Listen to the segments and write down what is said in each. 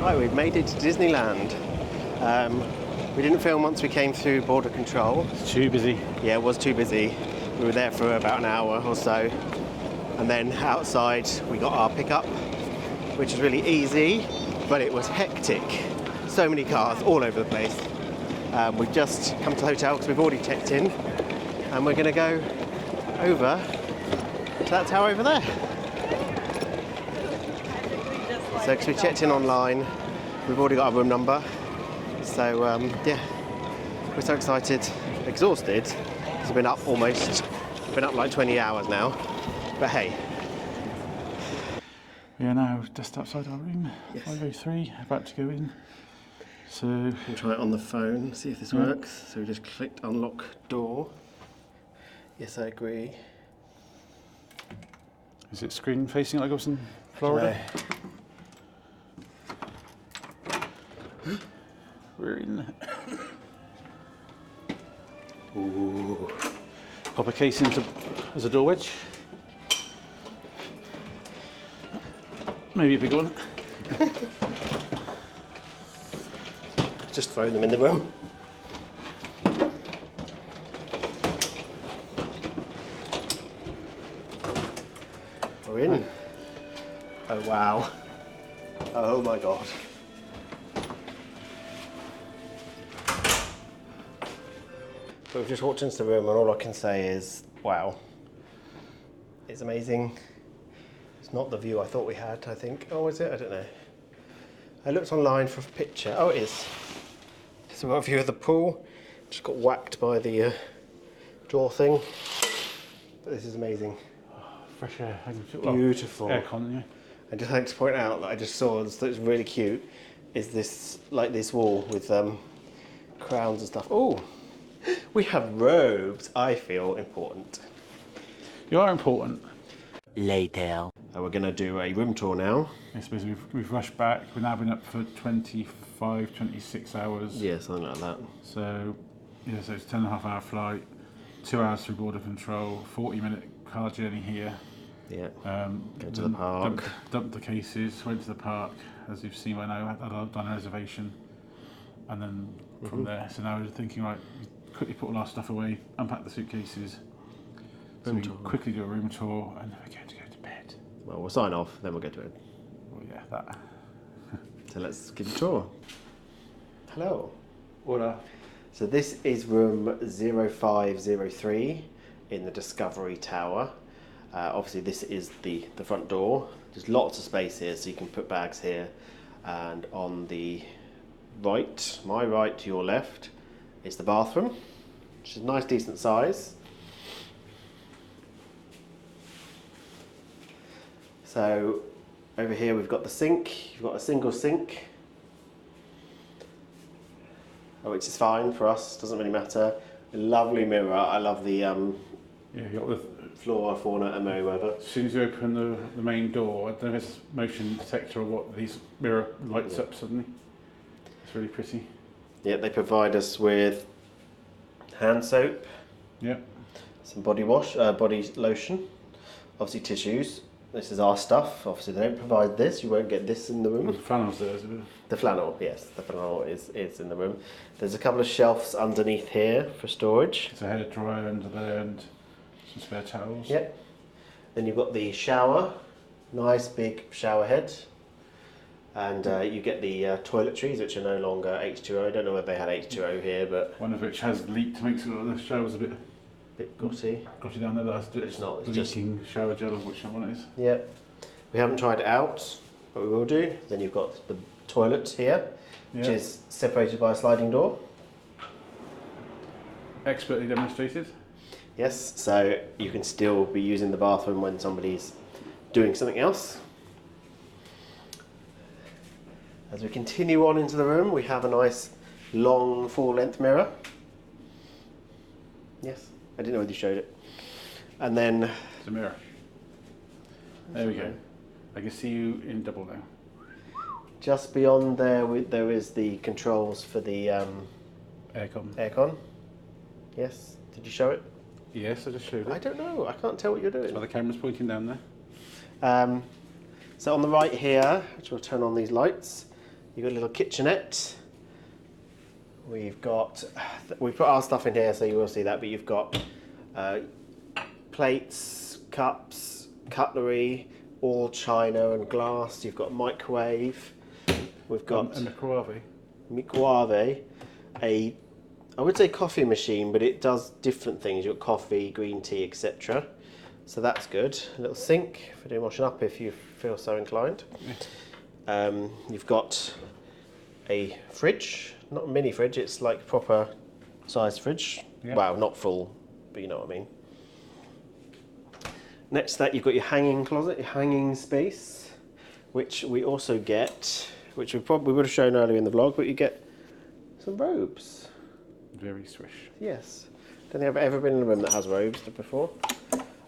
Right, we've made it to Disneyland. We didn't film once we came through border control. It's too busy. Yeah, it was too busy. We were there for about an hour or so. And then outside we got our pickup, which was really easy, but it was hectic. So many cars all over the place. We've just come to the hotel because we've already checked in. And we're going to go over to that tower over there. So because we checked in online, we've already got our room number. So yeah, we're so excited, exhausted. It's been up like 20 hours now. But hey. We are now just outside our room, yes. 503, about to go in. So we'll try it on the phone, see if this works. So we just clicked unlock door. Yes, I agree. Is it screen facing like I was in Florida? We're in. Ooh. Pop a case into as a door wedge. Maybe a big one. Just throw them in the room. We're in. Oh wow. Oh my god. But we've just walked into the room and all I can say is, wow. It's amazing. It's not the view I thought we had, I think. Oh, is it? I don't know. I looked online for a picture. Oh, it is. So we've got a view of the pool. Just got whacked by the door thing. But this is amazing. Oh, fresh air. Beautiful. Aircon, yeah. I'd just like to point out that I just saw that's really cute. Is this like this wall with crowns and stuff? Oh, we have robes. I feel important. You are important. Later. We're going to do a room tour now. I suppose we've rushed back. We've now been up for 25, 26 hours. Yeah, something like that. So, yeah, so it's a 10.5 hour flight, 2 hours through border control, 40-minute car journey here. Yeah. Go to the park. Dumped the cases, went to the park. As you've seen by now, I've done a reservation. And then from there, so now we're thinking, right, quickly put all our stuff away, unpack the suitcases. So we can quickly do a room tour and then we're going to go to bed. Well, we'll sign off, then we'll go to bed. Well, yeah, that. So let's give a tour. Hello. Hola. So this is room 0503 in the Discovery Tower. Obviously this is the front door. There's lots of space here, so you can put bags here. And on the right, my right to your left, is the bathroom, which is a nice decent size. So over here we've got the sink. You've got a single sink, which is fine for us, doesn't really matter. A lovely mirror. I love the yeah, you got the Flora, Fauna and Merryweather. As soon as you open the main door, I don't know if it's motion detector or what, these mirror lights up suddenly. It's really pretty. Yeah, they provide us with hand soap. Yeah. Some body wash, body lotion, obviously tissues. This is our stuff. Obviously they don't provide this, you won't get this in the room. The flannel's there, isn't it? The flannel, yes, the flannel is in the room. There's a couple of shelves underneath here for storage. There's a hair dryer under there and some spare towels. Yep. Then you've got the shower, nice big shower head. And you get the toiletries, which are no longer H2O. I don't know whether they had H2O here, but... One of which has leaked, makes it the shower's a bit gutty. Gutty down there. It's not, it's leaking just shower gel, which one it is. Yeah. We haven't tried it out, but we will do. Then you've got the toilet here, which is separated by a sliding door. Expertly demonstrated. Yes, so you can still be using the bathroom when somebody's doing something else. As we continue on into the room, we have a nice long full-length mirror. Yes, I didn't know whether you showed it. And then... It's a mirror. There we go. I can see you in double now. Just beyond there, there is the controls for the aircon. Yes, did you show it? Yes, I just showed it. I don't know, I can't tell what you're doing. So the camera's pointing down there. So on the right here, which will turn on these lights, You've got a little kitchenette. We put our stuff in here, so you will see that. But you've got plates, cups, cutlery, all china and glass. You've got a microwave. We've got a microwave, I would say coffee machine, but it does different things. You've got coffee, green tea, etc. So that's good. A little sink for doing washing up if you feel so inclined. You've got a fridge, not a mini fridge, it's like proper sized fridge. Yeah. Well, not full, but you know what I mean. Next to that, you've got your hanging closet, your hanging space, which we also get, which we probably would have shown earlier in the vlog, but you get some robes. Very swish. Yes. Don't think I've ever been in a room that has robes before.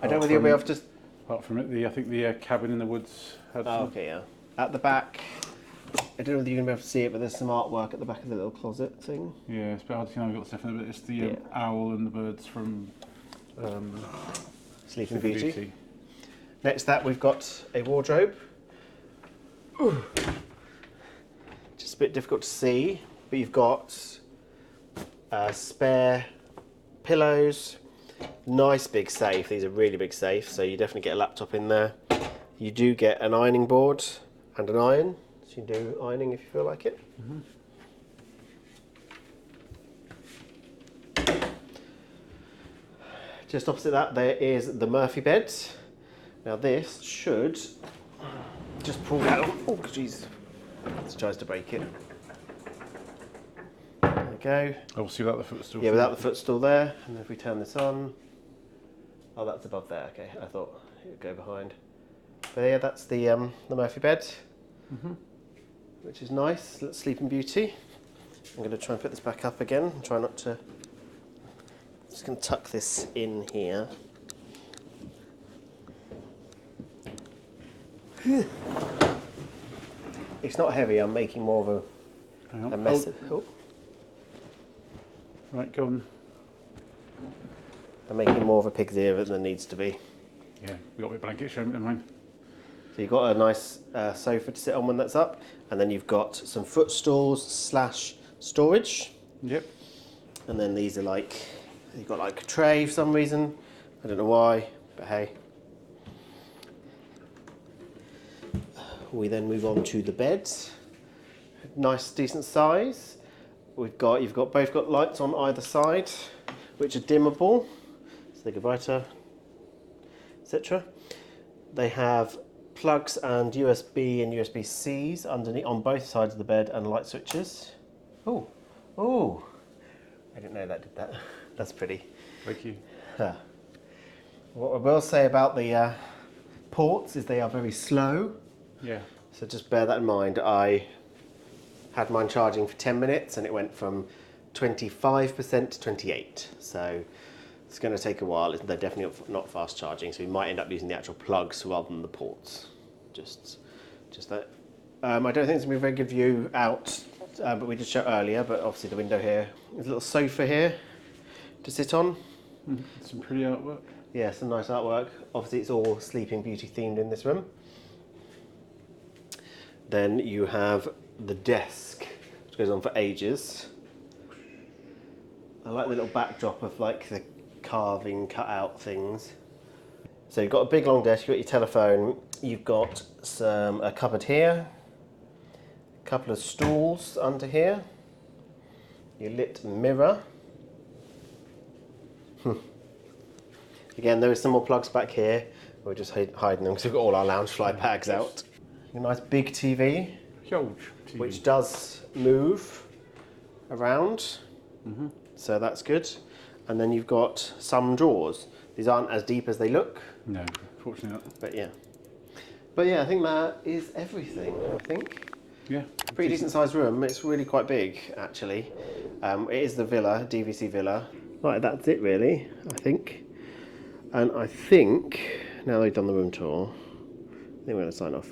I don't know whether you'll be able to... Apart from it, I think the cabin in the woods had some. Okay, yeah. At the back, I don't know whether you're going to be able to see it, but there's some artwork at the back of the little closet thing. Yeah, it's a bit hard to see how we've got stuff in it, but it's the owl and the birds from Sleeping Beauty. Next to that, we've got a wardrobe. Ooh. Just a bit difficult to see, but you've got spare pillows, nice big safe. These are really big safes, so you definitely get a laptop in there. You do get an ironing board and an iron, so you can do ironing if you feel like it. Just opposite that, there is the Murphy bed. Now this should just pull out. Oh, jeez. It tries to break it. There we go. Oh, see without the footstool. Yeah, without the footstool there. And if we turn this on, oh, that's above there. Okay, I thought it would go behind. But yeah, that's the Murphy bed, which is nice. Little Sleeping Beauty. I'm going to try and put this back up again and try not to. Just going to tuck this in here. It's not heavy. I'm making more of a mess. Oh. Right, go on. I'm making more of a pig's ear than needs to be. Yeah, we got a blanket show in mine. So you've got a nice sofa to sit on when that's up, and then you've got some footstools / storage. Yep. And then these are like, you've got like a tray for some reason. I don't know why, but hey. We then move on to the bed. Nice, decent size. You've both got lights on either side, which are dimmable, so they go brighter, etc. They have plugs and USB and USB-Cs underneath on both sides of the bed and light switches. Oh, oh! I didn't know that did that. That's pretty. Thank you. What I will say about the ports is they are very slow. Yeah. So just bear that in mind. I had mine charging for 10 minutes and it went from 25% to 28. So it's going to take a while. They're definitely not fast charging, so we might end up using the actual plugs rather than the ports. Just that. I don't think it's going to be a very good view out, but we did show earlier, but obviously the window here. There's a little sofa here to sit on. Some pretty artwork. Yeah, some nice artwork. Obviously it's all Sleeping Beauty themed in this room. Then you have the desk, which goes on for ages. I like the little backdrop of like the carving cut out things. So you've got a big long desk, you've got your telephone, you've got a cupboard here, a couple of stools under here, your lit mirror. Again, there is some more plugs back here. We're just hiding them because we've got all our Loungefly bags out. A nice big TV, Huge TV. which does move around, so that's good. And then you've got some drawers. These aren't as deep as they look. No, fortunately not. But yeah. But yeah, I think that is everything, I think. Yeah. Pretty decent sized room. It's really quite big, actually. It is the villa, DVC villa. Right, that's it really, I think. And I think, now they've done the room tour, I think we're going to sign off.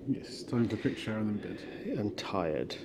Yes, time for a quick shower and then bed. I'm tired.